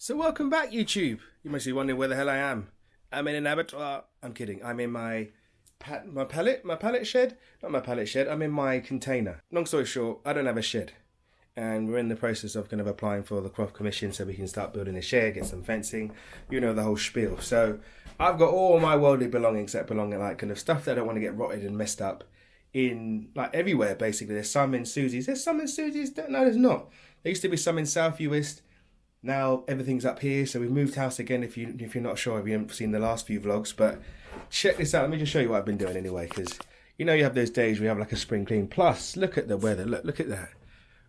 So welcome back, YouTube. You must be wondering where the hell I am. I'm in an abattoir. I'm kidding. I'm in my pallet shed. Not my pallet shed. I'm in my container. Long story short, I don't have a shed, and we're in the process of kind of applying for the Croft commission so we can start building a shed, get some fencing, you know, the whole spiel. So I've got all my worldly belongings that belong in like kind of stuff that I don't want to get rotted and messed up in like everywhere. Basically, there's some in Susie's. There's some in Susie's. No, there's not. There used to be some in SEAWEED. Now everything's up here, so we've moved house again. If you're not sure, if you haven't seen the last few vlogs, but check this out. Let me just show you what I've been doing anyway, because you know you have those days where you have like a spring clean. Plus, look at the weather. Look at that.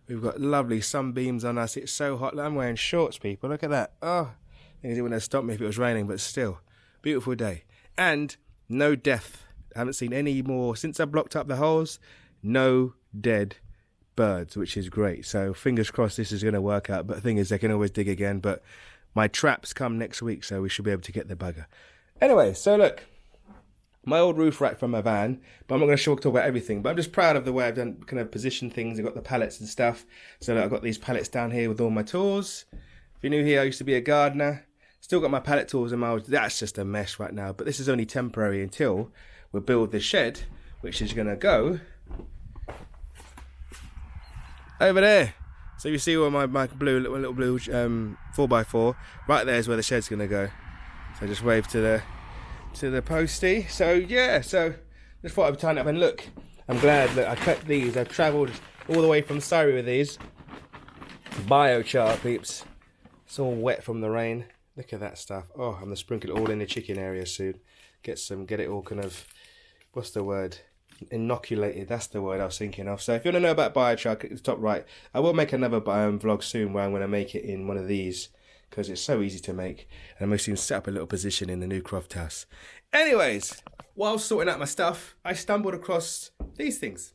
We've got lovely sunbeams on us. It's so hot. I'm wearing shorts, people. Look at that. Oh, I think it wouldn't have stopped me if it was raining, but still, beautiful day. And no death. I haven't seen any more since I blocked up the holes. No dead birds, which is great. So fingers crossed this is going to work out. But the thing is, they can always dig again. But my traps come next week, so we should be able to get the bugger. Anyway, so look, my old roof rack from my van, but I'm not going to talk about everything. But I'm just proud of the way I've done, kind of positioned things. I've got the pallets and stuff. So look, I've got these pallets down here with all my tools. If you're new here, I used to be a gardener. Still got my pallet tools and my, that's just a mess right now. But this is only temporary until we build the shed, which is going to go over there. So you see where my little blue 4x4, right there is where the shed's going to go. So just wave to the postie. So yeah, so just thought I'd turn up and look. I'm glad that I cut these. I've travelled all the way from Surrey with these. Biochar peeps. It's all wet from the rain. Look at that stuff. Oh, I'm gonna sprinkle it all in the chicken area soon. Get it all kind of, what's the word? Inoculated, that's the word I was thinking of. So if you want to know about biochar, click the top right. I will make another vlog soon where I'm going to make it in one of these, because it's so easy to make, and I'm going to set up a little position in the new Croft house. Anyways, while sorting out my stuff, I stumbled across these things.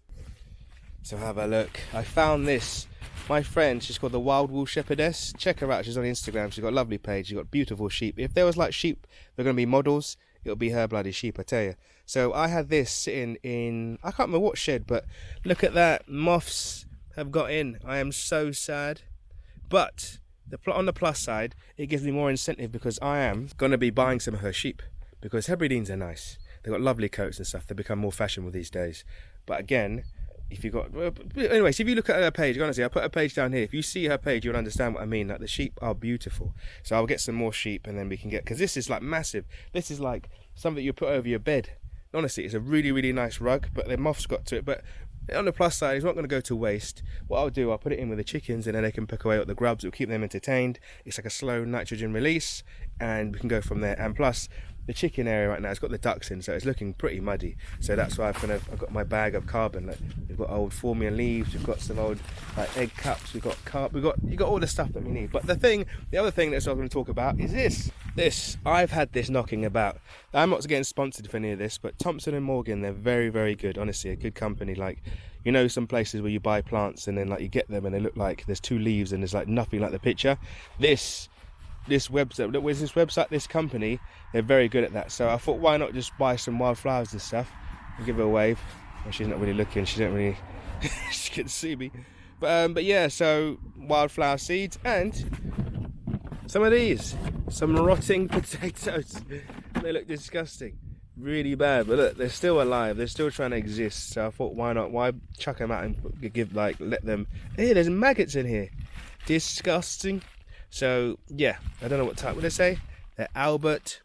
So have a look. I found this. My friend, she's called the Wild Wool Shepherdess. Check her out. She's on Instagram. She's got a lovely page. She's got beautiful sheep. If there was like sheep, they're going to be models. It'll be her bloody sheep, I tell you. So I had this sitting in, I can't remember what shed, but look at that. Moths have got in. I am so sad. But on the plus side, it gives me more incentive because I am going to be buying some of her sheep, because Hebrideans are nice. They've got lovely coats and stuff. They become more fashionable these days. But again, if you've got, anyways, if you look at her page, honestly, I'll put her page down here. If you see her page, you'll understand what I mean. Like, the sheep are beautiful. So I'll get some more sheep, and then we can get, because this is like massive. This is like something you put over your bed. Honestly, it's a really, really nice rug, but the moths got to it. But on the plus side, it's not going to go to waste. What I'll do, I'll put it in with the chickens, and then they can pick away at the grubs. It'll keep them entertained. It's like a slow nitrogen release, and we can go from there. And plus, the chicken area right now, it's got the ducks in, so it's looking pretty muddy. So that's why I've got my bag of carbon. Like, we've got old formula leaves, we've got some old like egg cups, you got all the stuff that we need. But the other thing that I'm going to talk about is this. I've had this knocking about. I'm not getting sponsored for any of this, but Thompson and Morgan, they're very, very good. Honestly, a good company. Like, you know, some places where you buy plants and then like you get them and they look like there's 2 leaves and there's like nothing like the picture. This website, this company, they're very good at that. So I thought, why not just buy some wildflowers and stuff and give her a wave. Well, she's not really looking, she don't really she can see me, but yeah, so wildflower seeds and some of these, some rotting potatoes. They look disgusting, really bad, but look, they're still alive, they're still trying to exist. So I thought, why chuck them out and let them, hey, there's maggots in here, disgusting. So yeah, I don't know what type would I say. They're Albert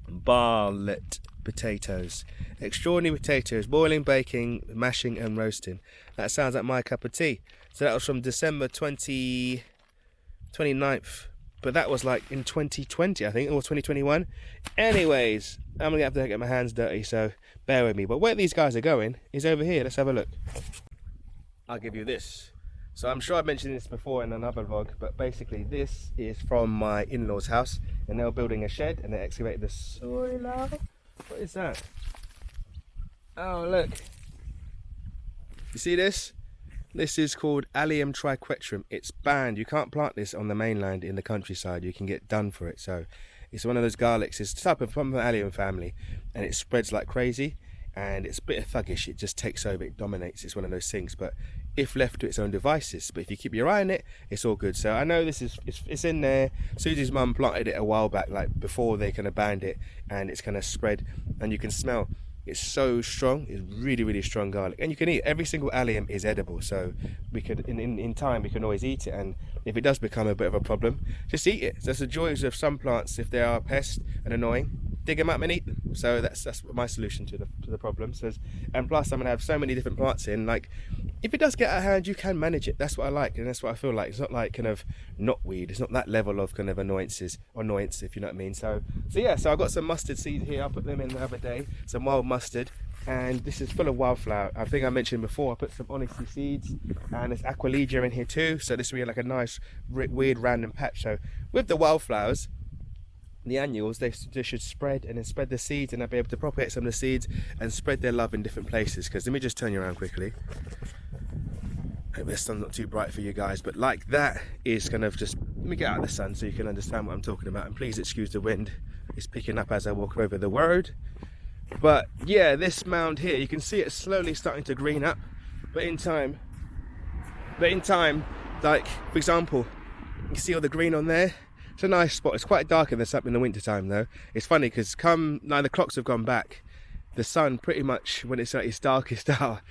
Bartlett potatoes. Extraordinary potatoes, boiling, baking, mashing and roasting. That sounds like my cup of tea. So that was from December 29th. But that was like in 2020, I think, or 2021. Anyways, I'm going to have to get my hands dirty, so bear with me. But where these guys are going is over here. Let's have a look. I'll give you this. So I'm sure I've mentioned this before in another vlog, but basically this is from my in-laws' house, and they were building a shed and they excavated the soil out. What is that? Oh, look. You see this? This is called Allium triquetrum. It's banned. You can't plant this on the mainland in the countryside. You can get done for it. So it's one of those garlics. It's type of from the Allium family, and it spreads like crazy. And it's a bit of thuggish. It just takes over. It dominates. It's one of those things. But if left to its own devices. But if you keep your eye on it, it's all good. So I know this is it's in there. Susie's mum planted it a while back, like before they kind of banned it, and it's kind of spread, and you can smell. It's so strong. It's really, really strong garlic, and you can eat. Every single allium is edible, so we could in time we can always eat it. And if it does become a bit of a problem, just eat it. That's the joys of some plants. If they are a pest and annoying, dig them up and eat them. So that's my solution to the problem. So, and plus I'm gonna have so many different plants in. Like, if it does get out of hand, you can manage it. That's what I like, and that's what I feel like. It's not like kind of not weed. It's not that level of kind of annoyance, if you know what I mean. So yeah. So I got some mustard seeds here. I put them in the other day. Some wild mustard, and this is full of wildflower. I think I mentioned before I put some honesty seeds, and there's aqualegia in here too. So this will be like a nice weird random patch. So with the wildflowers, the annuals, they should spread and then spread the seeds, and I'll be able to propagate some of the seeds and spread their love in different places. Because let me just turn you around quickly. Hope the sun's not too bright for you guys, but like that is kind of just, let me get out of the sun so you can understand what I'm talking about. And please excuse the wind, it's picking up as I walk over the road. But yeah, this mound here, you can see it slowly starting to green up, but in time, like for example, you see all the green on there. It's a nice spot. It's quite dark in the winter time though. It's funny because now the clocks have gone back, the sun pretty much, when it's at its darkest hour,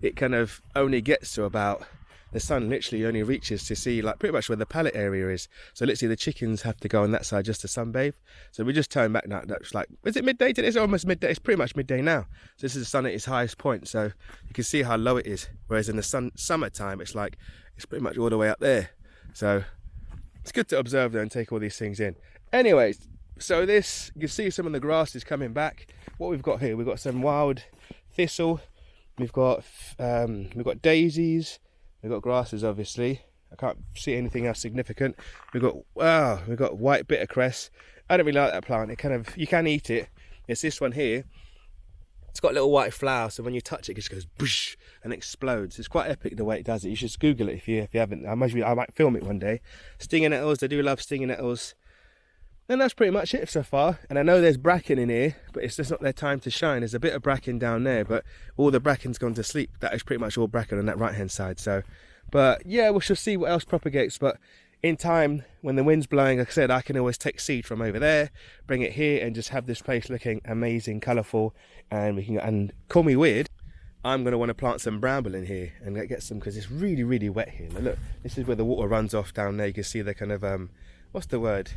it kind of only gets to about, the sun literally only reaches to see like pretty much where the pallet area is. So literally the chickens have to go on that side just to sunbathe. So we just turn back now. That's like, is it midday today? It's almost midday. It's pretty much midday now. So this is the sun at its highest point. So you can see how low it is. Whereas in the summertime, it's like, it's pretty much all the way up there. So it's good to observe though and take all these things in. Anyways, so this, you can see some of the grass is coming back. What we've got here, we've got some wild thistle, we've got daisies, we've got grasses obviously. I can't see anything else significant. We've got white bittercress. I don't really like that plant. It kind of, you can eat it. It's this one here. It's got a little white flower, so when you touch it, it just goes boosh and explodes. It's quite epic the way it does it. You should Google it if you haven't. I might film it one day. Stinging nettles, I do love stinging nettles. And that's pretty much it so far. And I know there's bracken in here, but it's just not their time to shine. There's a bit of bracken down there, but all the bracken's gone to sleep. That is pretty much all bracken on that right hand side. So, but yeah, we shall see what else propagates. But in time, when the wind's blowing, like I said, I can always take seed from over there, bring it here, and just have this place looking amazing, colourful. And we can, and call me weird, I'm going to want to plant some bramble in here and get some, because it's really, really wet here. Now look, this is where the water runs off down there. You can see the kind of, what's the word?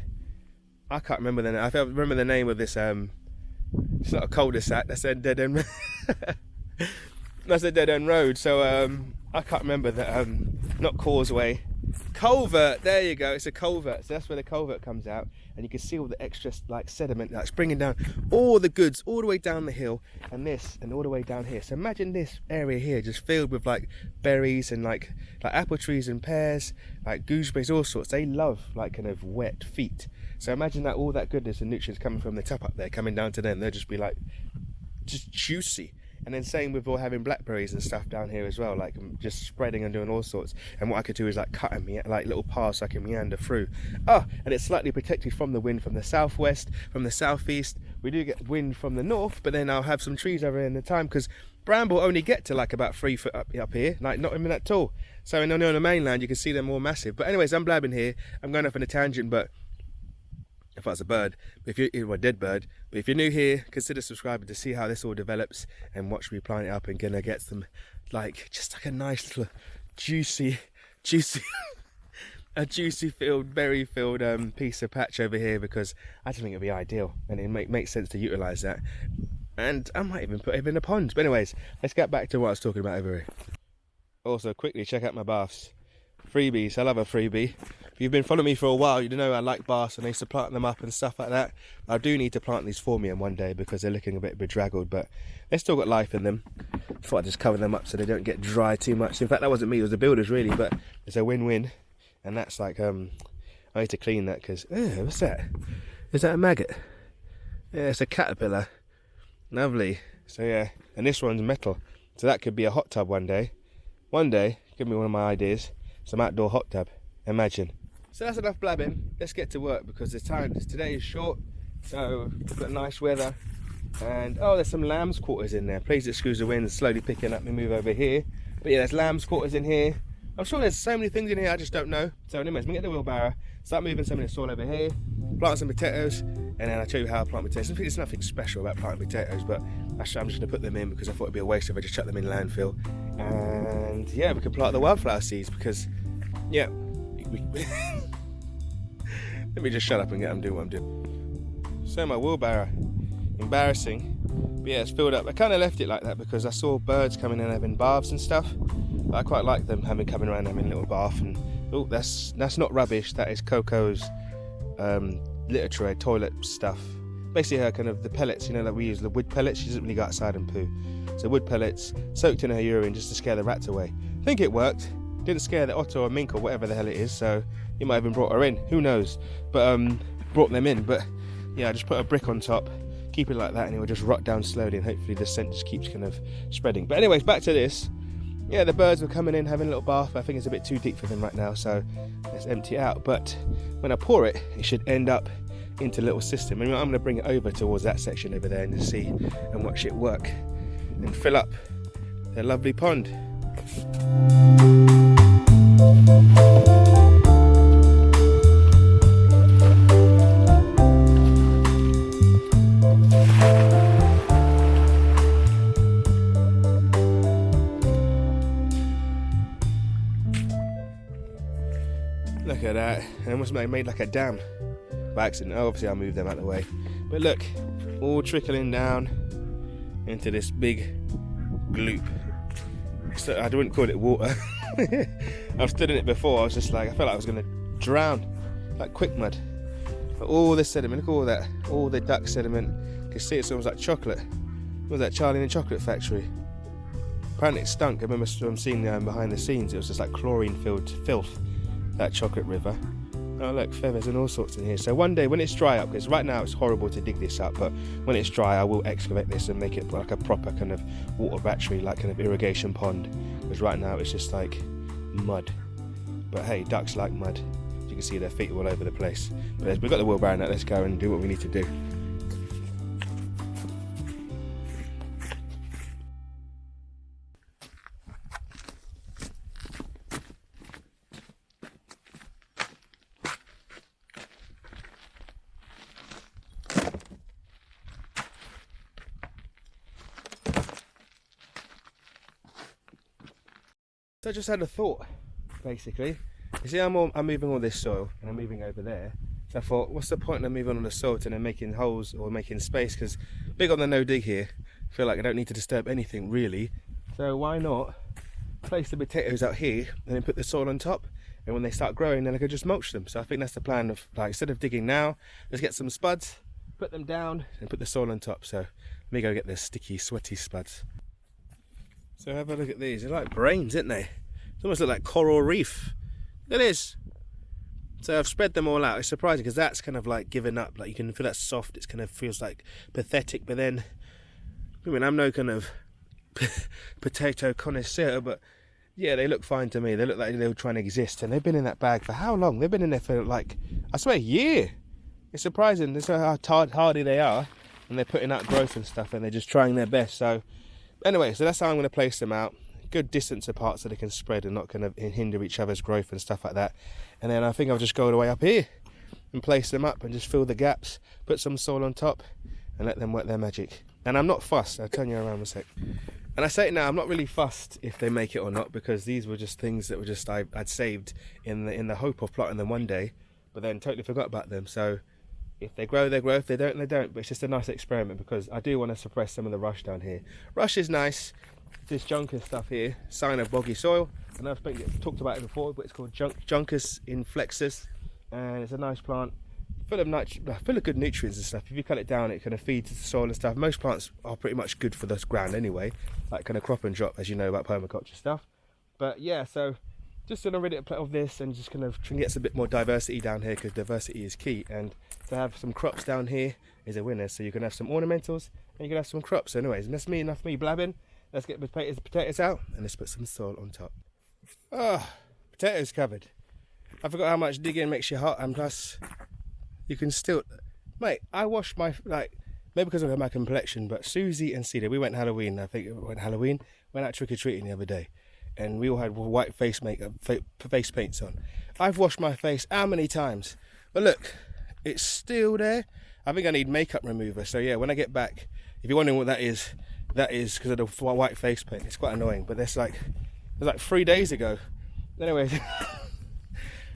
I can't remember the name. I remember the name of this, it's not a cul-de-sac, that's a dead end. That's a dead end road. So I can't remember that, not causeway. Culvert, there you go, it's a culvert. So that's where the culvert comes out, and you can see all the extra like sediment that's bringing down all the goods all the way down the hill, and this, and all the way down here. So imagine this area here just filled with like berries and like apple trees and pears, like gooseberries, all sorts. They love like kind of wet feet. So imagine that, all that goodness and nutrients coming from the top up there, coming down to them. They'll just be like, just juicy. And then same with all having blackberries and stuff down here as well, like just spreading and doing all sorts. And what I could do is like cutting me like little paths so I can meander through. Oh, and it's slightly protected from the wind from the southwest, from the southeast. We do get wind from the north, but then I'll have some trees over here in the time, because bramble only get to like about 3 foot up here, like not even that tall. So on the mainland you can see them more massive. But anyways, I'm blabbing here. I'm going off on a tangent, but if I was a bird, but if you're a dead bird, but if you're new here, consider subscribing to see how this all develops, and watch me plant it up and gonna get some, like, just like a nice little juicy a juicy filled, berry filled piece of patch over here, because I just think it'd be ideal, and it makes sense to utilize that. And I might even put it in a pond. But anyways, let's get back to what I was talking about over here. Also, quickly check out my baths. Freebies, I love a freebie. If you've been following me for a while, you know I like baths, and I used to plant them up and stuff like that. I do need to plant these phormium one day, because they're looking a bit bedraggled, but they've still got life in them. Thought I'd just cover them up so they don't get dry too much. In fact, that wasn't me, it was the builders really, but it's a win-win. And that's like, I need to clean that, because, what's that? Is that a maggot? Yeah, it's a caterpillar. Lovely. So yeah, and this one's metal, so that could be a hot tub one day. One day, give me one of my ideas, some outdoor hot tub, imagine. So that's enough blabbing, let's get to work, because the time today is short, so we've got nice weather. And oh, there's some lamb's quarters in there. Please excuse the wind, it's slowly picking up. Me move over here, But yeah, there's lamb's quarters in here. I'm sure there's so many things in here I just don't know. So anyways, we get the wheelbarrow, start moving some of the soil over here, plant some potatoes, and then I'll show you how I plant potatoes. I think there's nothing special about planting potatoes, but actually I'm just going to put them in because I thought it'd be a waste if I just chuck them in landfill. And yeah, we can plant the wildflower seeds because, yeah, let me just shut up and get them doing what I'm doing. So my wheelbarrow, embarrassing. But yeah, it's filled up. I kind of left it like that because I saw birds coming in having baths and stuff. But I quite like them coming around having a little bath. And oh, that's not rubbish. That is Coco's litter tray, toilet stuff. Basically her kind of the pellets, you know, that we use, the wood pellets. She doesn't really go outside and poo. So wood pellets soaked in her urine just to scare the rats away. I think it worked. Didn't scare the otter or mink or whatever the hell it is. So you might have even brought her in. Who knows? But brought them in. But yeah, I just put a brick on top. Keep it like that and it will just rot down slowly, and hopefully the scent just keeps kind of spreading. But anyways, back to this. Yeah, the birds were coming in having a little bath, but I think it's a bit too deep for them right now, so let's empty it out. But when I pour it, it should end up into a little system, and I'm going to bring it over towards that section over there and just see and watch it work and fill up their lovely pond. Look at that, I almost made like a dam by accident. Oh, obviously I'll move them out of the way. But look, all trickling down into this big gloop. So I wouldn't call it water. I've stood in it before, I was just like, I felt like I was going to drown, like quick mud. But all this sediment, look at all that, all the duck sediment. You can see it's almost like chocolate. What was that, Charlie in the Chocolate Factory? Apparently it stunk. I remember seeing behind the scenes, it was just like chlorine-filled filth. That chocolate river. Oh look, feathers and all sorts in here. So one day when it's dry up, because right now it's horrible to dig this up, but when it's dry I will excavate this and make it like a proper kind of water battery, like kind of irrigation pond, because right now it's just like mud. But hey, ducks like mud. As you can see, their feet are all over the place. But we've got the wheelbarrow now, let's go and do what we need to do. So I just had a thought, basically. You see, I'm moving all this soil and I'm moving over there. So I thought, what's the point of moving all the soil and then making holes or making space? Because big on the no dig here. I feel like I don't need to disturb anything really. So why not place the potatoes out here and then put the soil on top? And when they start growing, then I could just mulch them. So I think that's the plan of, like, instead of digging now, let's get some spuds, put them down and put the soil on top. So let me go get the sticky, sweaty spuds. So have a look at these. They're like brains, aren't they? It's almost look like coral reef. It is. So I've spread them all out. It's surprising because that's kind of like given up. Like you can feel that soft. It kind of feels like pathetic. But then, I mean, I'm no kind of potato connoisseur, but yeah, they look fine to me. They look like they were trying to exist, and they've been in that bag for how long? They've been in there for like, I swear, a year. It's surprising. That's how hardy they are, and they're putting out growth and stuff, and they're just trying their best. So anyway, so that's how I'm going to place them out. Good distance apart so they can spread and not kind of hinder each other's growth and stuff like that. And then I think I'll just go all the way up here and place them up and just fill the gaps, put some soil on top and let them work their magic. And I'm not fussed. I'll turn you around a sec. And I say it now, I'm not really fussed if they make it or not, because these were just things that were just I'd saved in the hope of planting them one day, but then totally forgot about them. So if they grow, they grow. If they don't, they don't. But it's just a nice experiment because I do want to suppress some of the rush down here. Rush is nice. This Juncus stuff here, sign of boggy soil. And I've talked about it before, but it's called Juncus inflexus, and it's a nice plant, full of good nutrients and stuff. If you cut it down, it kind of feeds the soil and stuff. Most plants are pretty much good for this ground anyway, like kind of crop and drop, as you know about permaculture stuff. But yeah, so just gonna rid it of this and just kind of try and get some bit more diversity down here, because diversity is key. And to have some crops down here is a winner. So you can have some ornamentals and you can have some crops. So anyways, and that's enough me blabbing. Let's get the potatoes out and let's put some soil on top. Oh, potatoes covered. I forgot how much digging makes you hot, and plus you can still, mate, I wash my, like, maybe because of my complexion, but Susie and Cedar, we went Halloween, went out trick-or-treating the other day. and we all had white face makeup, face paints on. I've washed my face how many times? But look, it's still there. I think I need makeup remover. So yeah, when I get back, if you're wondering what that is because of the white face paint. It's quite annoying, but it was like 3 days ago. Anyway,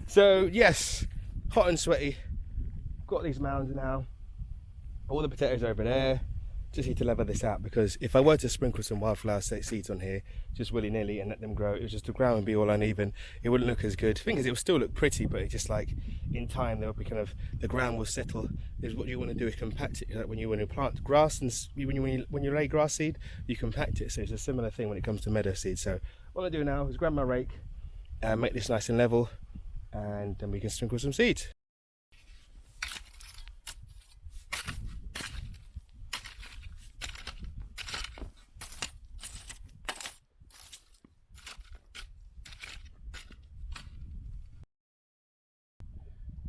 so yes, hot and sweaty. Got these mounds now. All the potatoes are over there. Just need to level this out, because if I were to sprinkle some wildflower seeds on here just willy-nilly and let them grow, it was just the ground would be all uneven. It wouldn't look as good. The thing is, it would still look pretty, but it just like in time there'll be kind of, the ground will settle. Is what you want to do is compact it. Like when you plant grass and when you lay grass seed, you compact it. So it's a similar thing when it comes to meadow seed. So what I do now is grab my rake and make this nice and level, and then we can sprinkle some seeds.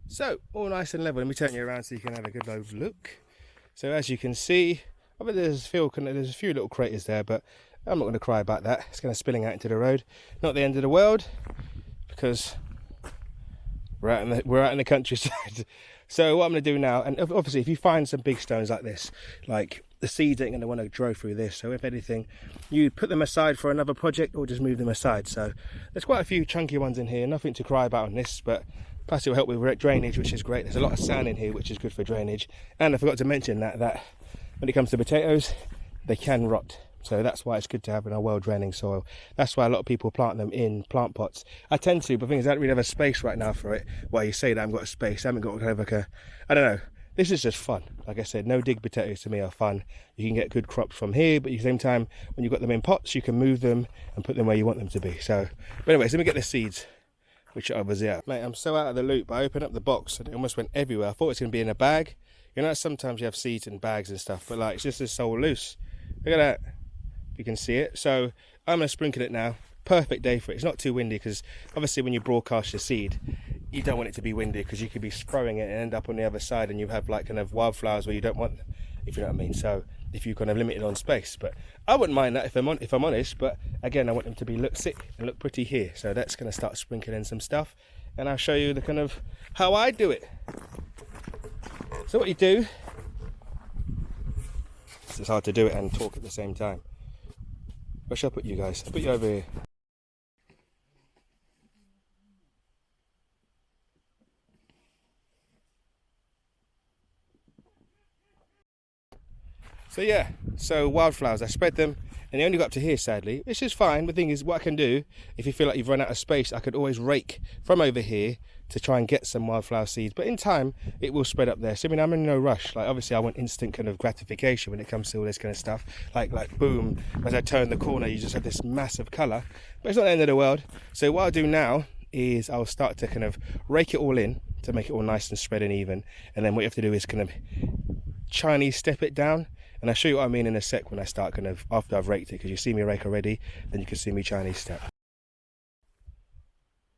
So, all nice and level. Let me turn you around so you can have a good look. So as you can see, I think there's a few little craters there, but I'm not going to cry about that. It's kind of spilling out into the road. Not the end of the world, because we're out in the countryside. So what I'm going to do now, and obviously if you find some big stones like this, like the seeds ain't going to want to grow through this. So if anything, you put them aside for another project or just move them aside. So there's quite a few chunky ones in here. Nothing to cry about on this, but plus it will help with drainage, which is great. There's a lot of sand in here, which is good for drainage. And I forgot to mention that when it comes to potatoes, they can rot. So that's why it's good to have in a well-draining soil. That's why a lot of people plant them in plant pots. I tend to, but the thing is, I don't really have a space right now for it. Well, you say that I haven't got a space. I haven't got kind of like I don't know. This is just fun. Like I said, no dig potatoes to me are fun. You can get good crops from here, but at the same time, when you've got them in pots, you can move them and put them where you want them to be. So, but anyways, let me get the seeds, which are obviously out. Mate, I'm so out of the loop. I opened up the box and it almost went everywhere. I thought it was going to be in a bag. You know, sometimes you have seeds in bags and stuff, but like, it's just so loose. Look at that. You can see it. So I'm going to sprinkle it now. Perfect day for it. It's not too windy, because obviously when you broadcast your seed, you don't want it to be windy, because you could be throwing it and end up on the other side and you have like kind of wildflowers where you don't want them, if you know what I mean. So if you kind of limited on space, but I wouldn't mind that if I'm honest. But again, I want them to look sick and look pretty here. So that's going to start sprinkling in some stuff, and I'll show you the kind of how I do it. So what you do, it's hard to do it and talk at the same time. Where shall I put you guys? I'll put you over here. So yeah, so wildflowers, I spread them, and they only got up to here, sadly, which is fine. The thing is, what I can do, if you feel like you've run out of space, I could always rake from over here to try and get some wildflower seeds. But in time, it will spread up there. So I mean, I'm in no rush. Like obviously, I want instant kind of gratification when it comes to all this kind of stuff. Like boom, as I turn the corner, you just have this massive colour. But it's not the end of the world. So what I'll do now is I'll start to kind of rake it all in to make it all nice and spread and even. And then what you have to do is kind of Chinese step it down. And I'll show you what I mean in a sec when I start kind of, after I've raked it, because you see me rake already, then you can see me Chinese step.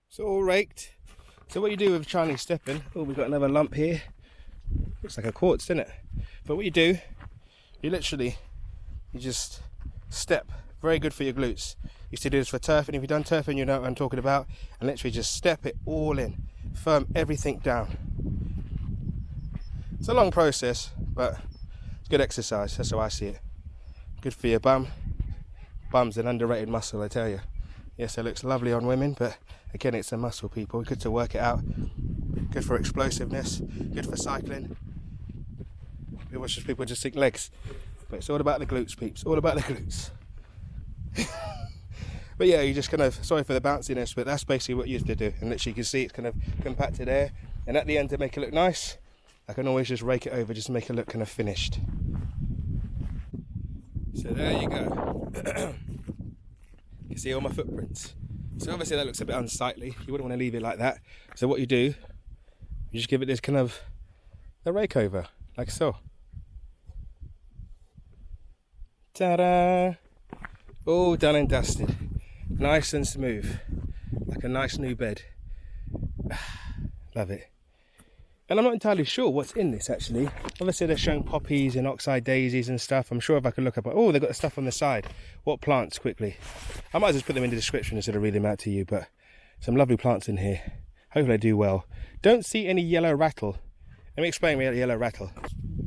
So all raked. So what you do with Chinese stepping, oh, we've got another lump here. Looks like a quartz, doesn't it? But what you do, you just step. Very good for your glutes. Used to do this for turfing. If you've done turfing, you know what I'm talking about. And literally just step it all in. Firm everything down. It's a long process, but it's good exercise. That's how I see it. Good for your bum. Bum's an underrated muscle, I tell you. Yes, it looks lovely on women, but again, it's a muscle, people. Good to work it out. Good for explosiveness. Good for cycling. We watch people just think legs, but it's all about the glutes, peeps. All about the glutes. But yeah, you just kind of, sorry for the bounciness, but that's basically what you have to do. And literally you can see it's kind of compacted there. And at the end, to make it look nice, I can always just rake it over just to make it look kind of finished. So there you go. You see all my footprints. So obviously that looks a bit unsightly. You wouldn't want to leave it like that. So what you do, you just give it this kind of a rake over, like so. Ta-da! All done and dusted. Nice and smooth. Like a nice new bed. Love it. And I'm not entirely sure what's in this actually. Obviously they're showing poppies and oxeye daisies and stuff. I'm sure if I could look up, oh, they've got the stuff on the side. What plants quickly? I might just put them in the description instead of reading them out to you, but some lovely plants in here. Hopefully they do well. Don't see any yellow rattle. Let me explain about yellow rattle.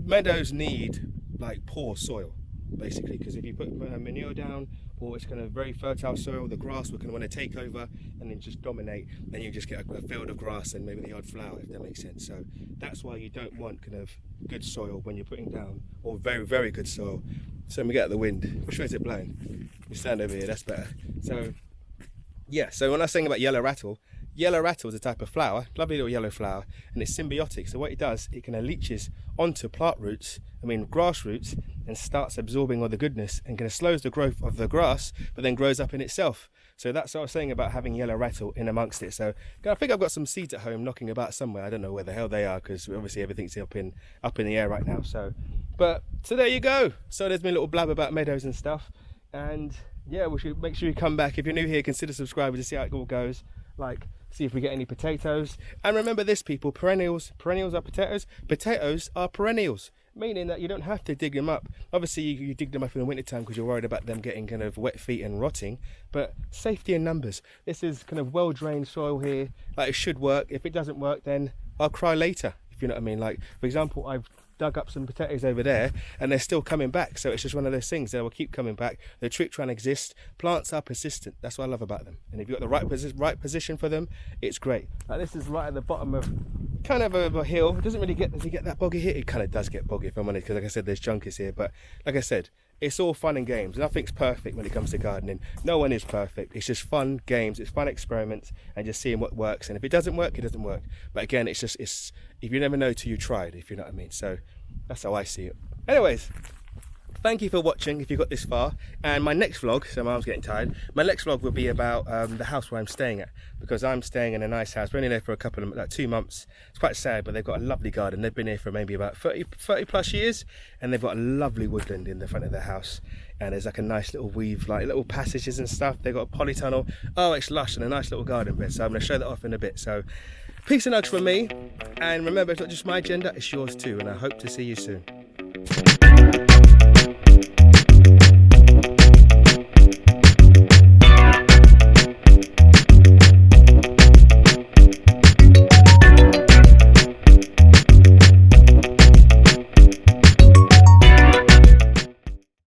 Meadows need like poor soil, basically, because if you put manure down, or it's kind of very fertile soil, the grass will kind of want to take over and then just dominate, and you just get a field of grass and maybe the odd flower, if that makes sense. So that's why you don't want kind of good soil when you're putting down, or very, very good soil. So when we get out the wind, which way is it blowing? We stand over here, that's better. So yeah, so when I was saying about yellow rattle is a type of flower, lovely little yellow flower, and it's symbiotic. So what it does, it kind of leaches onto plant roots, grass roots, and starts absorbing all the goodness and kind of slows the growth of the grass, but then grows up in itself. So that's what I was saying about having yellow rattle in amongst it. So I think I've got some seeds at home knocking about somewhere. I don't know where the hell they are, because obviously everything's up in the air right now. So there you go. So there's been a little blab about meadows and stuff. And yeah, we should make sure you come back. If you're new here, consider subscribing to see how it all goes. Like, see if we get any potatoes. And remember this, people, perennials are potatoes. Potatoes are perennials, meaning that you don't have to dig them up. Obviously you dig them up in the winter time because you're worried about them getting kind of wet feet and rotting, but safety in numbers. This is kind of well drained soil here. Like, it should work. If it doesn't work, then I'll cry later, if you know what I mean. Like, for example, I've dug up some potatoes over there and they're still coming back. So it's just one of those things that will keep coming back. The trick trying to exist. Plants are persistent. That's what I love about them. And if you've got the right position for them, it's great. Like, this is right at the bottom of kind of a hill. It doesn't really get that boggy here. It kind of does get boggy if I'm honest, because like I said, there's junkies here. But like I said, it's all fun and games. Nothing's perfect when it comes to gardening. No one is perfect. It's just fun games. It's fun experiments and just seeing what works. And if it doesn't work, it doesn't work. But again, it's if you never know till you tried, if you know what I mean. So that's how I see it. Anyways, thank you for watching if you got this far. And my next vlog, so my arm's getting tired, my next vlog will be about the house where I'm staying at, because I'm staying in a nice house. We're only there for a couple of, like 2 months. It's quite sad, but they've got a lovely garden. They've been here for maybe about 30 plus years, and they've got a lovely woodland in the front of their house. And there's like a nice little weave, like little passages and stuff. They've got a polytunnel. Oh, it's lush, and a nice little garden bed. So I'm going to show that off in a bit. So peace and hugs from me. And remember, it's not just my agenda, it's yours too. And I hope to see you soon.